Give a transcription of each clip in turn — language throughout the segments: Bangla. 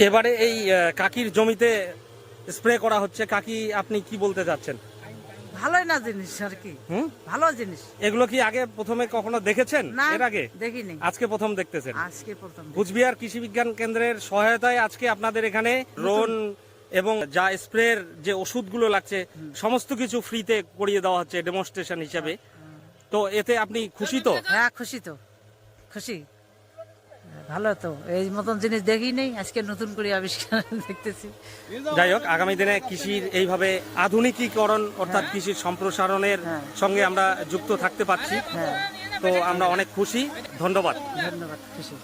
এবারে এই কাকির জমিতে স্প্রে করা হচ্ছে, কাকি আপনি কি বলতে চাচ্ছেন? ভালোই না জিনিস আর কি, ভালো জিনিস। এগুলো কি আগে প্রথমে কখনো দেখেছেন? না, এর আগে দেখিনি, আজকে প্রথম দেখতেছেন? আজকে প্রথম। কুচবিহার কৃষি বিজ্ঞান কেন্দ্রের সহায়তায় আজকে আপনাদের এখানে ড্রোন এবং যা স্প্রের যে ওষুধগুলো লাগছে সমস্ত কিছু ফ্রিতে করিয়ে দেওয়া হচ্ছে ডেমনস্ট্রেশন হিসেবে। তো এতে আপনি খুশি তো? হ্যাঁ খুশি তো, খুশি। ভালো তো, এই মতন জিনিস দেখি নেই, আজকে নতুন করে আবিষ্কার দেখতেছি। যাই হোক, আগামী দিনে কৃষির এইভাবে আধুনিকীকরণ অর্থাৎ কৃষির সম্প্রসারণের সঙ্গে আমরা যুক্ত থাকতে পারছি, তো আমরা অনেক খুশি। ধন্যবাদ। ধন্যবাদ, খুশি।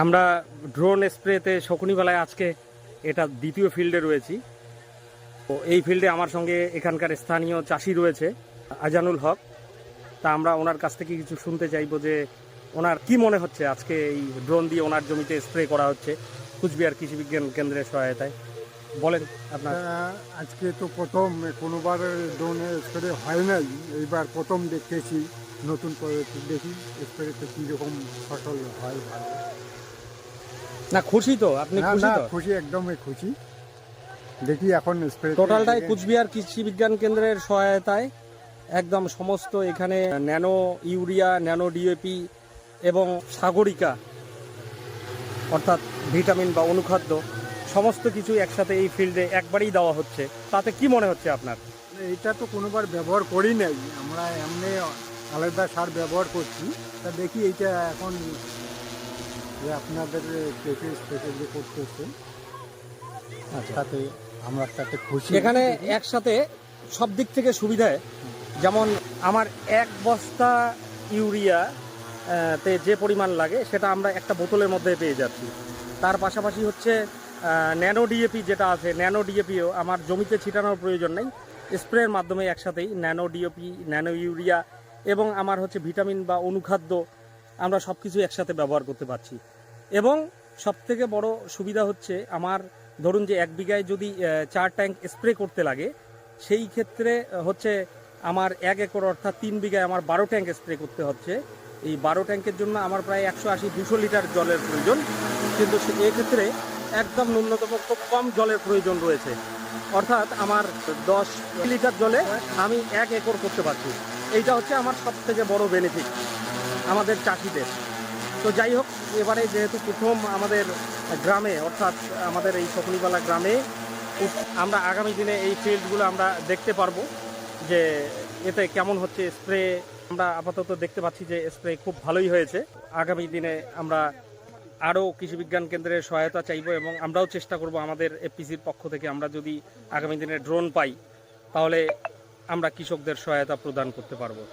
আমরা ড্রোন স্প্রেতে শকুনিবেলায় আজকে এটা দ্বিতীয় ফিল্ডে রয়েছি। তো এই ফিল্ডে আমার সঙ্গে এখানকার স্থানীয় চাষি রয়েছে আজানুল হক। তা আমরা ওনার কাছ থেকে কিছু শুনতে চাইবো যে ওনার কি মনে হচ্ছে আজকে এই ড্রোন দিয়ে ওনার জমিতে স্প্রে করা হচ্ছে কুচবিহার কৃষি বিজ্ঞান কেন্দ্রের সহায়তায়। বলেন আপনার। আজকে তো প্রথম, কোনোবার ড্রোনে স্প্রে হয় নাই, এইবার প্রথম দেখতেছি। নতুন পদ্ধতি দেখি স্প্রেতে কীরকম ফসল হয়। ভালো না, খুশি তো আপনি? খুশি তো? খুশি, একদমই খুশি। দেখি এখন স্প্রে টোটালটাই কুচবিহার কৃষি বিজ্ঞান কেন্দ্রের সহায়তায় একদম সমস্ত এখানে ন্যানো ইউরিয়া, ন্যানো ডিএপি এবং সাগরিকা অর্থাৎ ভিটামিন বা অনুখাদ্য সমস্ত কিছু একসাথে এই ফিল্ডে একবারেই দেওয়া হচ্ছে। তাতে কি মনে হচ্ছে আপনার? এইটা তো কোনোবার ব্যবহার করি নাই, আমরা এমনি আলাদা সার ব্যবহার করছি। তা দেখি এইটা এখন যে আপনাদের কেটে স্পেশালি করতেছে, তাতে আমরা তাতে খুশি। এখানে একসাথে সব দিক থেকে সুবিধায়, যেমন আমার 1 বস্তা ইউরিয়া তে যে পরিমাণ লাগে সেটা আমরা একটা বোতলের মধ্যে পেয়ে যাচ্ছি। তার পাশাপাশি হচ্ছে ন্যানো ডিএপি যেটা আছে, ন্যানো ডিএপিও আমার জমিতে ছিটানোর প্রয়োজন নেই, স্প্রের মাধ্যমে একসাথেই ন্যানো ডিএপি, ন্যানো ইউরিয়া এবং আমার হচ্ছে ভিটামিন বা অনুখাদ্য আমরা সব কিছু একসাথে ব্যবহার করতে পারছি। এবং সবথেকে বড় সুবিধা হচ্ছে আমার ধরুন যে 1 বিঘায় যদি 4 ট্যাঙ্ক স্প্রে করতে লাগে, সেই ক্ষেত্রে হচ্ছে আমার 1 একর অর্থাৎ 3 বিঘায় আমার 12 ট্যাঙ্ক স্প্রে করতে হচ্ছে। এই 12 ট্যাঙ্কের জন্য আমার প্রায় 180-200 লিটার জলের প্রয়োজন, কিন্তু এক্ষেত্রে একদম ন্যূনতম খুব কম জলের প্রয়োজন রয়েছে। অর্থাৎ আমার 10 লিটার জলে আমি 1 একর করতে পারছি। এইটা হচ্ছে আমার সবথেকে বড় বেনিফিট আমাদের চাষিদের। তো যাই হোক, এবারে যেহেতু প্রথম আমাদের গ্রামে অর্থাৎ আমাদের এই শকুনিবালা গ্রামে আমরা আগামী দিনে এই ফিল্ডগুলো আমরা দেখতে পারবো যে এতে কেমন হচ্ছে স্প্রে। আমরা আপাতত দেখতে পাচ্ছি যে স্প্রে খুব ভালোই হয়েছে। আগামী দিনে আমরা আরও কৃষি বিজ্ঞান কেন্দ্রের সহায়তা চাইব এবং আমরাও চেষ্টা করব আমাদের এফপিসির পক্ষ থেকে আমরা যদি আগামী দিনে ড্রোন পাই তাহলে আমরা কৃষকদের সহায়তা প্রদান করতে পারবো।